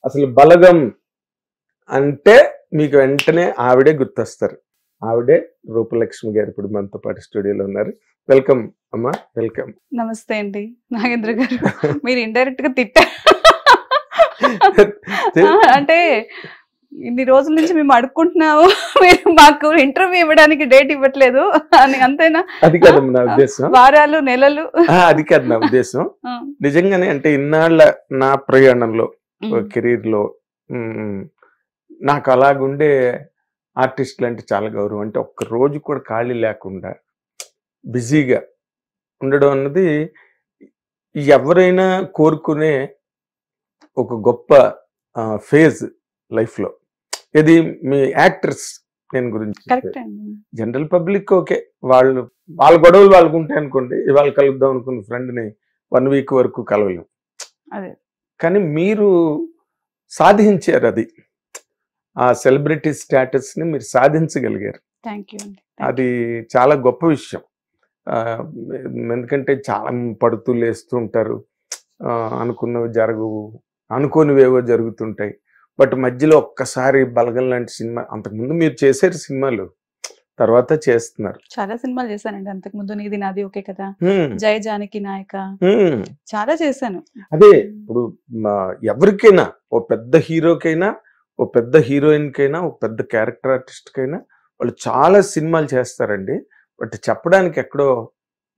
అసలు బలగం అంటే మీకు వెంటనే ఆవిడే గుర్తొస్తారు. ఆవిడే రూపలక్ష్మి గారు ఇప్పుడు మనతో పాటు స్టూడియోలో ఉన్నారు. వెల్కమ్ అమ్మా, వెల్కమ్. నమస్తే అండి నాగేంద్ర గారు. మీరు ఇండైరెక్ట్ గా తిట్టారు. అంటే ఇన్ని రోజుల నుంచి మేము అడుక్కుంటున్నాము, మీరు మాకు ఇంటర్వ్యూ ఇవ్వడానికి డేట్ ఇవ్వట్లేదు అని. అంతేనా? అది కాదమ్మా నా ఉద్దేశం. వారాలు నెలలు అది కాదు నా ఉద్దేశం. నిజంగానే అంటే ఇన్నాళ్ళ నా ప్రయాణంలో కెరీర్ లో నాకు అలాగుండే ఆర్టిస్టులు అంటే చాలా గౌరవం. అంటే ఒక్క రోజు కూడా ఖాళీ లేకుండా బిజీగా ఉండడం అన్నది ఎవరైనా కోరుకునే ఒక గొప్ప ఫేజ్ లైఫ్లో. ఇది మీ యాక్టర్స్ నేను గురించి. జనరల్ పబ్లిక్ ఓకే, వాళ్ళ గొడవలు వాళ్ళకు ఉంటాయి అనుకోండి. ఇవాళ కలుద్దాం అనుకున్న ఫ్రెండ్ని 1 వీక్ వరకు కలవలేం. కానీ మీరు సాధించారు అది. ఆ సెలబ్రిటీ స్టేటస్ ని మీరు సాధించగలిగారు. అది చాలా గొప్ప విషయం. ఎందుకంటే చాలా పడుతూ లేస్తూ ఉంటారు, అనుకున్నవి జరగవు, అనుకోనివేవో జరుగుతుంటాయి. బట్ మధ్యలో ఒక్కసారి బలగం లాంటి సినిమా, అంతకుముందు మీరు చేశారు సినిమాలు, తర్వాత చేస్తున్నారు. చాలా సినిమాలు చేశానండి అంతకుముందు. నీది నాది ఓకే కదా, జయ జానకి నాయక, చాలా చేశాను. అదే ఇప్పుడు ఎవరికైనా, ఓ పెద్ద హీరోకైనా, ఓ పెద్ద హీరోయిన్ కైనా, ఒక పెద్ద క్యారెక్టర్ ఆర్టిస్ట్ కైనా వాళ్ళు చాలా సినిమాలు చేస్తారండి. బట్ చెప్పడానికి ఎక్కడో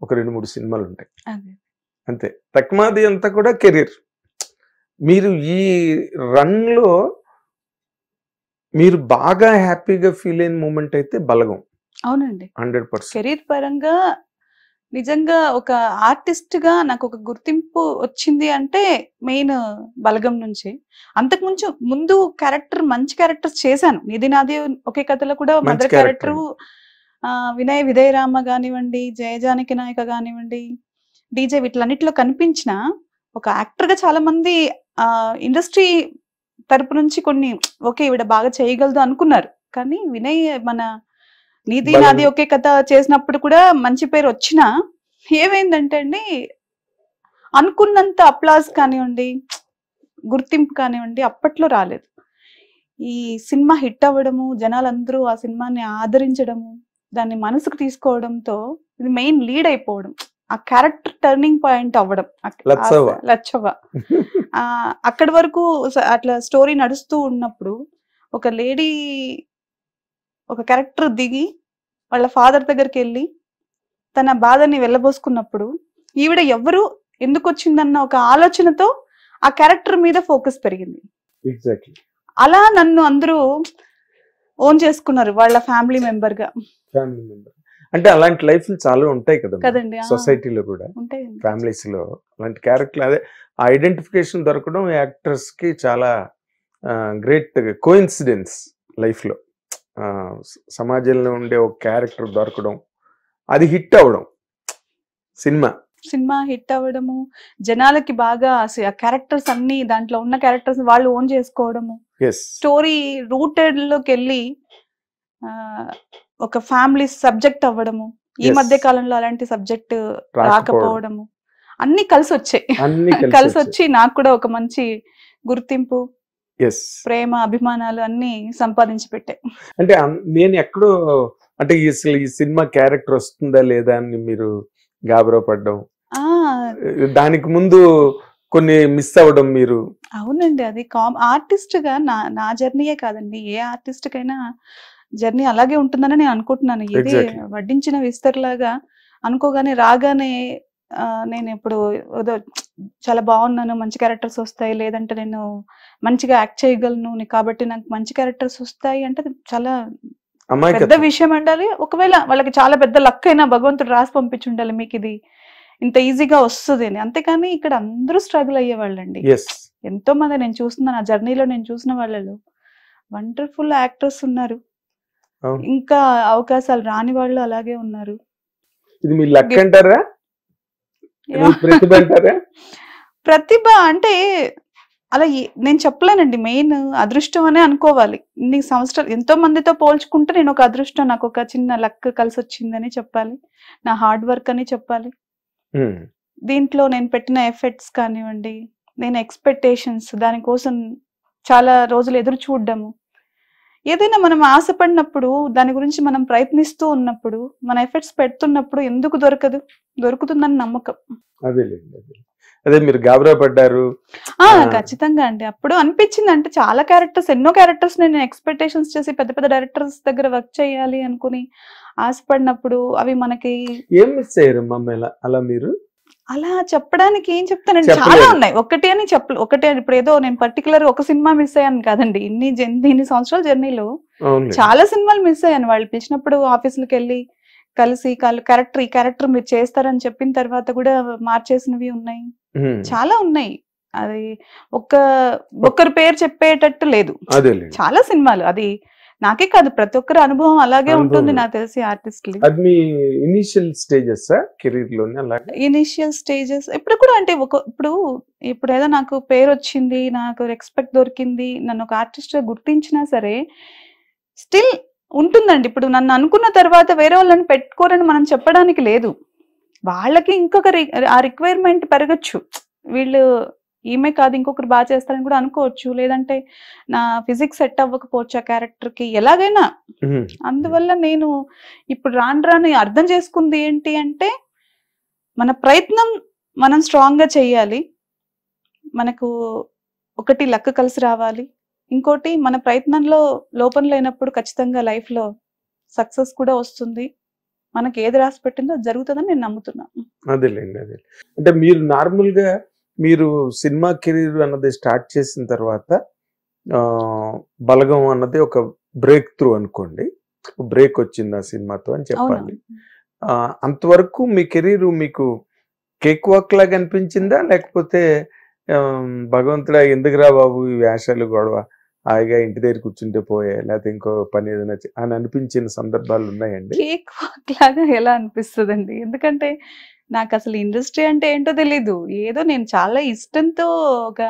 ఒక 2-3 సినిమాలు ఉంటాయి అంతే. తక్మాది అంతా కూడా కెరీర్. మీరు ఈ రన్ లో మీరు బాగా హ్యాపీగా ఫీల్ అయిన మూమెంట్ అయితే బలగం. అవునండి, 100%. కెరీర్ పరంగా నిజంగా ఒక ఆర్టిస్ట్ గా నాకు ఒక గుర్తింపు వచ్చింది అంటే మెయిన్ బలగం నుంచి. అంతకు ముందు మంచి క్యారెక్టర్స్ చేశాను. నిధి నాది ఒకే కథలో కూడా మదర్ క్యారెక్టర్, వినయ విధేయరామ కానివ్వండి, జయజానకి నాయక కానివ్వండి, డీజే, వీటిలన్నిటిలో కనిపించిన ఒక యాక్టర్ గా చాలా మంది ఇండస్ట్రీ తరపు నుంచి కొన్ని ఓకే ఈవిడ బాగా చేయగలదు అనుకున్నారు. కానీ వినయ్ మన నీది నాది ఒకే కథ చేసినప్పుడు కూడా మంచి పేరు వచ్చినా ఏమైందంటే అండి, అనుకున్నంత అప్లాజ్ కానివ్వండి, గుర్తింపు కానివ్వండి అప్పట్లో రాలేదు. ఈ సినిమా హిట్ అవ్వడము, జనాలందరూ ఆ సినిమాని ఆదరించడము, దాన్ని మనసుకు తీసుకోవడంతో ఇది మెయిన్ లీడ్ అయిపోవడం, ఆ క్యారెక్టర్ టర్నింగ్ పాయింట్ అవ్వడం, లచ్చవ్వ. అక్కడి వరకు అట్లా స్టోరీ నడుస్తూ ఉన్నప్పుడు ఒక లేడీ ఒక క్యారెక్టర్ దిగి వాళ్ళ ఫాదర్ దగ్గరికి వెళ్ళి తన బాధని వెళ్ళబోసుకున్నప్పుడు ఈవిడ ఎవరు, ఎందుకు వచ్చిందన్న ఒక ఆలోచనతో ఆ క్యారెక్టర్ మీద ఫోకస్ పెరిగింది. అలా నన్ను అందరూ ఓన్ చేసుకున్నారు వాళ్ళ ఫ్యామిలీ మెంబర్ గా. అంటే అలాంటి లైఫ్ చాలా ఉంటాయి కదండి సొసైటీలో కూడా, ఫ్యామిలీస్ లో అలాంటి క్యారెక్టర్. అదే ఐడెంటిఫికేషన్ దొరకడం యాక్టర్స్ కి చాలా గ్రేట్ కోఇన్సిడెన్స్ లైఫ్ లో. సమాజంలో ఉండే ఒక క్యారెక్టర్ దొరకడం, అది హిట్ అవ్వడం, సినిమా హిట్ అవ్వడము, జనాలకి బాగా ఆ క్యారెక్టర్స్ అన్ని, దాంట్లో ఉన్న క్యారెక్టర్స్ వాళ్ళు ఓన్ చేసుకోవడము, స్టోరీ రూటెడ్ లోకి వెళ్ళి ఒక ఫ్యామిలీ సబ్జెక్ట్ అవ్వడము. ఈ మధ్య కాలంలో అలాంటి సబ్జెక్ట్ రాకపోవడము, అన్ని కలిసి వచ్చి నాకు కూడా ఒక మంచి గుర్తింపు, ప్రేమ, అభిమానాలు అన్ని సంపాదించి పెట్టాయి. అంటే నేను ఎక్కడో అంటే అసలు ఈ సినిమా క్యారెక్టర్ వస్తుందా లేదా అని మీరు గాబరా పడ్డం, దానికి ముందు కొన్ని మిస్ అవ్వడం మీరు. అవునండి, అది ఆర్టిస్ట్ గా నా జర్నీయే కాదండి, ఏ ఆర్టిస్ట్ కైనా జర్నీ అలాగే ఉంటుందని నేను అనుకుంటున్నాను. ఇది వడ్డించిన విస్తర్లాగా అనుకోగానే రాగానే నేను ఇప్పుడు చాలా బాగున్నాను, మంచి క్యారెక్టర్స్ వస్తాయి, లేదంటే నేను మంచిగా యాక్ట్ చేయగలను కాబట్టి నాకు మంచి క్యారెక్టర్స్ వస్తాయి అంటే చాలా పెద్ద విషయం ఉండాలి. ఒకవేళ వాళ్ళకి చాలా పెద్ద లక్ అయినా భగవంతుడు రాసి పంపించి ఉండాలి మీకు ఇది ఇంత ఈజీగా వస్తుంది అని. అంతేకాని ఇక్కడ అందరూ స్ట్రగుల్ అయ్యేవాళ్ళండి. ఎంతో మంది నేను చూస్తున్నాను, ఆ జర్నీలో నేను చూసిన వాళ్ళలో వండర్ఫుల్ యాక్టర్స్ ఉన్నారు, ఇంకా అవకాశాలు రాని వాళ్ళు అలాగే ఉన్నారు. ఇది మీ లక్ అంటారా? ప్రతిభ అంటే అలా నేను చెప్పలేనండి, మెయిన్ అదృష్టం అనే అనుకోవాలి. ఇన్ని సంవత్సరాలు ఎంతో మందితో పోల్చుకుంటే నేను ఒక అదృష్టం, నాకు ఒక చిన్న లక్ కలిసి వచ్చిందని చెప్పాలి, నా హార్డ్ వర్క్ అని చెప్పాలి. దీంట్లో నేను పెట్టిన ఎఫర్ట్స్ కానివ్వండి, నేను ఎక్స్పెక్టేషన్స్, దానికోసం చాలా రోజులు ఎదురు చూడడము. ఏదైనా మనం ఆశపడినప్పుడు దాని గురించి మనం ప్రయత్నిస్తూ ఉన్నప్పుడు మన ఎఫర్ట్స్ పెడుతున్నప్పుడు ఎందుకు దొరకదు, దొరుకుతుందని నమ్మకం. అదే మీరు గాబరా పడ్డారు. ఖచ్చితంగా అండి. అప్పుడు అనిపించింది, అంటే చాలా క్యారెక్టర్స్, ఎన్నో క్యారెక్టర్స్ నేను ఎక్స్పెక్టేషన్స్ చేసి పెద్ద పెద్ద డైరెక్టర్స్ దగ్గర వర్క్ చేయాలి అనుకుని ఆశపడినప్పుడు అవి మనకి ఏం మిస్ అయ్యారు అలా మీరు? అలా చెప్పడానికి ఏం చెప్తానండి, చాలా ఉన్నాయి. ఒకటి అని ఇప్పుడు ఏదో నేను పర్టికులర్ ఒక సినిమా మిస్ అయ్యాను కాదండి. ఇన్ని సంవత్సరాల జర్నీలో చాలా సినిమాలు మిస్ అయ్యాను. వాళ్ళు పిలిచినప్పుడు ఆఫీసులకు వెళ్ళి కలిసి ఈ క్యారెక్టర్ మీరు చేస్తారని చెప్పిన తర్వాత కూడా మార్చేసినవి ఉన్నాయి, చాలా ఉన్నాయి. అది ఒక్కరి పేరు చెప్పేటట్టు లేదు, చాలా సినిమాలు. అది నాకే కాదు, ప్రతి ఒక్కరి అనుభవం అలాగే ఉంటుంది నాకు తెలిసి ఆర్టిస్ట్. ఇనిషియల్ స్టేజెస్ ఇప్పుడు కూడా అంటే ఇప్పుడు ఏదో నాకు పేరు వచ్చింది, నాకు రెస్పెక్ట్ దొరికింది, నన్ను ఒక ఆర్టిస్ట్ గా గుర్తించినా సరే స్టిల్ ఉంటుందండి. ఇప్పుడు నన్ను అనుకున్న తర్వాత వేరే వాళ్ళని పెట్టుకోరని మనం చెప్పడానికి లేదు. వాళ్ళకి ఇంకొక ఆ రిక్వైర్మెంట్ పెరగచ్చు, వీళ్ళు ఈమె కాదు ఇంకొకరు బాగా చేస్తారని కూడా అనుకోవచ్చు, లేదంటే నా ఫిజిక్స్ సెట్ అవ్వకపోవచ్చు ఆ క్యారెక్టర్ కి, ఎలాగైనా. అందువల్ల నేను ఇప్పుడు రాను అర్థం చేసుకుంది ఏంటి అంటే, మన ప్రయత్నం మనం స్ట్రాంగ్ గా చెయ్యాలి. మనకు ఒకటి లక్ కలిసి రావాలి, ఇంకోటి మన ప్రయత్నంలో లోపం లేనప్పుడు ఖచ్చితంగా లైఫ్ లో సక్సెస్ కూడా వస్తుంది. మనకి ఏది రాసి పెట్టిందో జరుగుతుందని నేను నమ్ముతున్నాను. అదేలేండి. అంటే మీరు నార్మల్ గా మీరు సినిమా కెరీర్ అన్నది స్టార్ట్ చేసిన తర్వాత బలగం అన్నది ఒక బ్రేక్ త్రూ అనుకోండి, బ్రేక్ వచ్చింది ఆ సినిమాతో అని చెప్పాలి. అంతవరకు మీ కెరీర్ మీకు కేక్ వాక్ లాగా అనిపించిందా, లేకపోతే భగవంతుడా ఎందుకురా బాబు ఈ వేషాలు గొడవ, హాయిగా ఇంటి దగ్గర కూర్చుంటే పోయే, లేకపోతే ఇంకో పని ఏదైనా అని అనిపించిన సందర్భాలు ఉన్నాయండి? కేక్ వాక్ లాగా ఎలా అనిపిస్తుందండి, ఎందుకంటే నాకు అసలు ఇండస్ట్రీ అంటే ఏంటో తెలీదు. ఏదో నేను చాలా ఇష్టంతో ఒక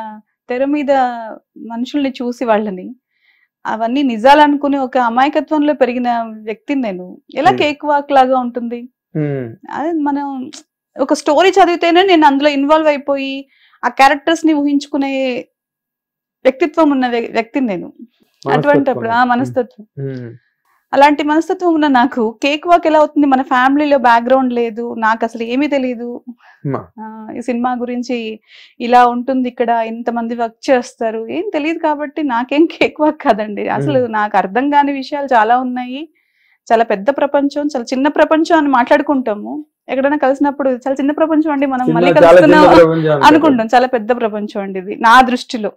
తెర మీద మనుషుల్ని చూసి వాళ్ళని అవన్నీ నిజాలు అనుకుని ఒక అమాయకత్వంలో పెరిగిన వ్యక్తిని నేను. ఎలా కేక్ వాక్ లాగా ఉంటుంది? అదే మనం ఒక స్టోరీ చదివితేనే నేను అందులో ఇన్వాల్వ్ అయిపోయి ఆ క్యారెక్టర్స్ ని ఊహించుకునే వ్యక్తిత్వం ఉన్న వ్యక్తిని నేను. అటువంటిప్పుడు మనస్తత్వం, అలాంటి మనస్తత్వం ఉన్న నాకు కేక్ వాక్ ఎలా అవుతుంది? మన ఫ్యామిలీలో బ్యాక్గ్రౌండ్ లేదు, నాకు అసలు ఏమీ తెలియదు ఈ సినిమా గురించి, ఇలా ఉంటుంది, ఇక్కడ ఇంతమంది వర్క్ చేస్తారు, ఏం తెలియదు. కాబట్టి నాకేం కేక్ వాక్ కాదండి. అసలు నాకు అర్థం కాని విషయాలు చాలా ఉన్నాయి. చాలా పెద్ద ప్రపంచం, చాలా చిన్న ప్రపంచం అని మాట్లాడుకుంటాము. ఎక్కడైనా కలిసినప్పుడు చాలా చిన్న ప్రపంచం అండి, మనం మళ్ళీ కలుస్తున్నాం అనుకుంటాం. చాలా పెద్ద ప్రపంచం అండి ఇది నా దృష్టిలో.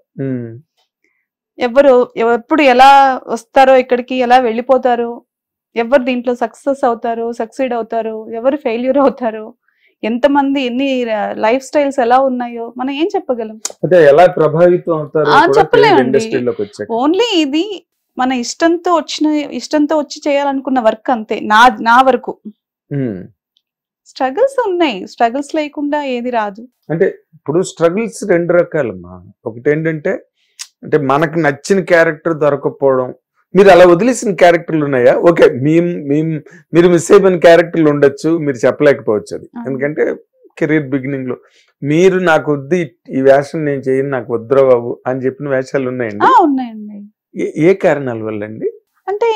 ఎప్పుడు ఎలా వస్తారో ఇక్కడికి, ఎలా వెళ్ళిపోతారో, ఎవరు దీంట్లో సక్సెస్ అవుతారు, సక్సీడ్ అవుతారు, ఎవరు ఫెయిల్యూర్ అవుతారు, ఎంతమంది ఎన్ని లైఫ్ స్టైల్స్ ఎలా ఉన్నాయో మనం ఏం చెప్పగలం? చెప్పలేమండి. ఓన్లీ ఇది మన ఇష్టంతో వచ్చి చేయాలనుకున్న వర్క్ అంతే. నా వరకు స్ట్రగుల్స్ ఉన్నాయి, స్ట్రగుల్స్ లేకుండా ఏది రాదు. అంటే ఇప్పుడు స్ట్రగుల్స్ రెండు రకాలమ్మా. ఒకటి ఏంటంటే అంటే మనకు నచ్చిన క్యారెక్టర్ దొరకపోవడం, మీరు అలా వదిలేసిన క్యారెక్టర్లు ఉన్నాయా? ఓకే, మీరు మిస్ అయిపోయిన క్యారెక్టర్లు ఉండొచ్చు, మీరు చెప్పలేకపోవచ్చు అది. ఎందుకంటే కెరీర్ బిగినింగ్ లో మీరు నాకు వద్దు ఈ వేషం నేను చేయను, నాకు వద్దురా బాబు అని చెప్పిన వేషాలు ఉన్నాయండి? ఉన్నాయండి. ఏ కారణాల వల్ల అండి? అంటే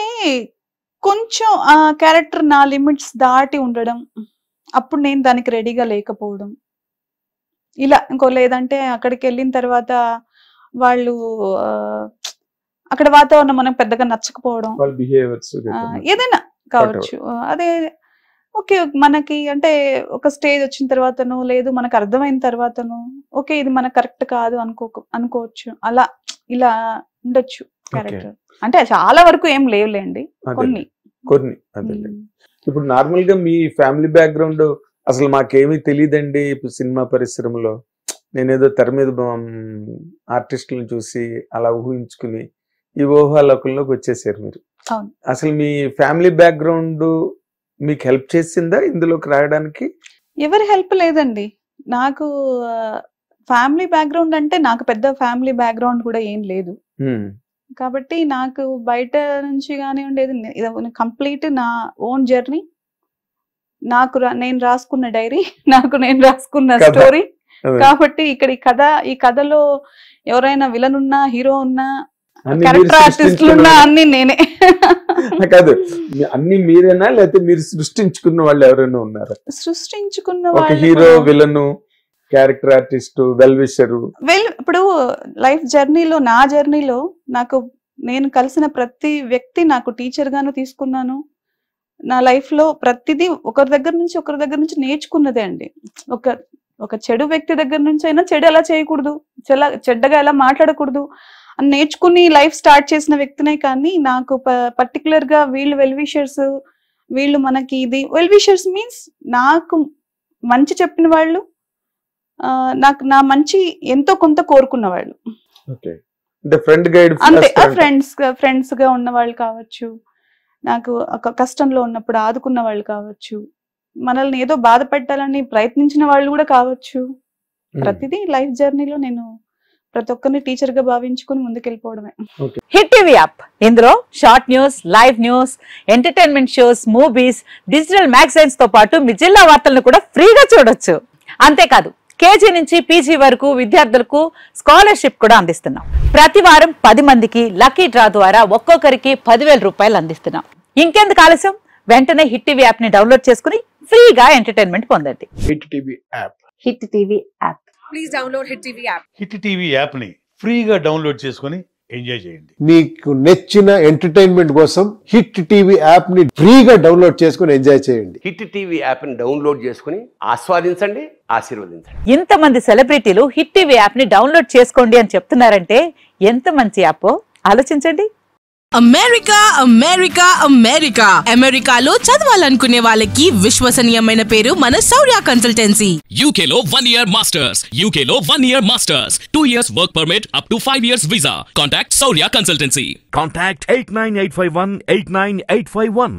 కొంచెం ఆ క్యారెక్టర్ నా లిమిట్స్ దాటి ఉండడం, అప్పుడు నేను దానికి రెడీగా లేకపోవడం, ఇలా. లేదంటే అక్కడికి వెళ్ళిన తర్వాత వాళ్ళు అక్కడ వాతావరణం మనకు పెద్దగా నచ్చకపోవడం, ఏదైనా కావచ్చు. అదే ఓకే, మనకి అంటే ఒక స్టేజ్ వచ్చిన తర్వాతను, లేదు మనకు అర్థమైన తర్వాతను, ఓకే ఇది మనకు కరెక్ట్ కాదు అనుకోవచ్చు. అలా ఇలా ఉండొచ్చు క్యారెక్టర్. అంటే చాలా వరకు ఏం లేవులేండి, కొన్ని. ఇప్పుడు నార్మల్ గా మీ ఫ్యామిలీ బ్యాక్గ్రౌండ్ అసలు మాకేమీ తెలియదండి. ఇప్పుడు సినిమా పరిశ్రమలో నేనేదో తెర మీద ఆర్టిస్టులను చూసి అలా ఊహించుకుని ఈ ఊహాలోకంలోకి వచ్చేసారు మీరు. అసలు మీ ఫ్యామిలీ బ్యాక్గ్రౌండ్ మీకు హెల్ప్ చేసిందా ఇందులోకి రావడానికి? ఎవరి హెల్ప్ లేదండి నాకు. ఫ్యామిలీ బ్యాక్గ్రౌండ్ అంటే నాకు పెద్ద ఫ్యామిలీ బ్యాక్గ్రౌండ్ కూడా ఏం లేదు. కాబట్టి నాకు బయట నుంచి కానివ్వండి, కంప్లీట్ నా ఓన్ జర్నీ, నేను రాసుకున్న డైరీ, నేను రాసుకున్న స్టోరీ. కాబట్టి ఇక్కడ ఈ కథలో ఎవరైనా విలన్ ఉన్నా, హీరో ఉన్నా, అన్ని మీరు క్యారెక్టర్ ఆర్టిస్టులు ఉన్నా సృష్టించుకున్న అన్ని నేనే. కాదు, అన్ని మీరేనా లేకపోతే మీరు సృష్టించుకున్న వాళ్ళు ఎవరైనా ఉన్నారా? సృష్టించుకున్న ఒక వాళ్ళు hero, villain, character artist, well wisher. ఇప్పుడు లైఫ్ జర్నీలో, నా జర్నీలో నేను కలిసిన ప్రతి వ్యక్తి నాకు టీచర్ గాను తీసుకున్నాను. నా లైఫ్ లో ప్రతిదీ ఒకరి దగ్గర నుంచి నేర్చుకున్నదే అండి. ఒక చెడు వ్యక్తి దగ్గర నుంచి అయినా చెడు ఎలా చేయకూడదు, చెడ్డగా ఎలా మాట్లాడకూడదు అని నేర్చుకుని లైఫ్ స్టార్ట్ చేసిన వ్యక్తినే. కానీ నాకు పర్టికులర్ గా వీళ్ళు వెల్ విషర్స్, వీళ్ళు మనకి ఇది వెల్ విషర్స్ మీన్స్ నాకు మంచి చెప్పిన వాళ్ళు, నాకు నా మంచి ఎంతో కొంత కోరుకున్న వాళ్ళు, అంతే. ఫ్రెండ్స్ గా ఉన్న వాళ్ళు కావచ్చు, నాకు ఒక కష్టంలో ఉన్నప్పుడు ఆదుకున్న వాళ్ళు కావచ్చు, మనల్ని ఏదో బాధ పెట్టాలని ప్రయత్నించిన వాళ్ళు కూడా కావచ్చు. ప్రతిదీ లైఫ్ జర్నీలో నేను ప్రతి ఒక్కరిని టీచర్ గా భావించుకుని ముందుకెళ్ళిపోవడమే. హిట్ టీవీ యాప్, ఇందులో short news, live news, entertainment shows, movies, digital magazines తో పాటు మీ జిల్లా వార్తలను కూడా ఫ్రీగా చూడొచ్చు. అంతేకాదు, కేజీ నుంచి పీజీ వరకు విద్యార్థులకు స్కాలర్షిప్ కూడా అందిస్తున్నాం. ప్రతి వారం 10 మందికి లక్కీ డ్రా ద్వారా ఒక్కొక్కరికి 10,000 రూపాయలు అందిస్తున్నాం. ఇంకెందుకు ఆలస్యం, వెంటనే హిట్ టీవీ యాప్ ని డౌన్లోడ్ చేసుకుని ఫ్రీగా ఎంటర్టైన్మెంట్ పొందండి. Hit TV app. Hit TV app. Please download hit TV app. Hit TV app ని ఫ్రీగా డౌన్లోడ్ చేసుకుని ఎంజాయ్ చేయండి. మీకు నచ్చిన ఎంటర్టైన్మెంట్ కోసం హిట్ టీవీ యాప్ ని ఫ్రీగా డౌన్లోడ్ చేసుకుని ఎంజాయ్ చేయండి. హిట్ టీవీ యాప్ ని డౌన్లోడ్ చేసుకుని ఆస్వాదించండి, ఆశీర్వదించండి. ఇంతమంది సెలబ్రిటీలు హిట్ టీవీ యాప్ ని డౌన్లోడ్ చేసుకోండి అని చెప్తున్నారంటే ఎంత మంచి యాప్ ఆలోచించండి. అమెరికాలో చదవాలనుకునే వాళ్ళకి విశ్వసనీయమైన పేరు మన శౌర్య కన్సల్టెన్సీ. UK లో 1 year masters, UK లో 1 year masters, 2 years work permit up to 5 years visa. Contact Saurya Consultancy. Contact 89851 89851.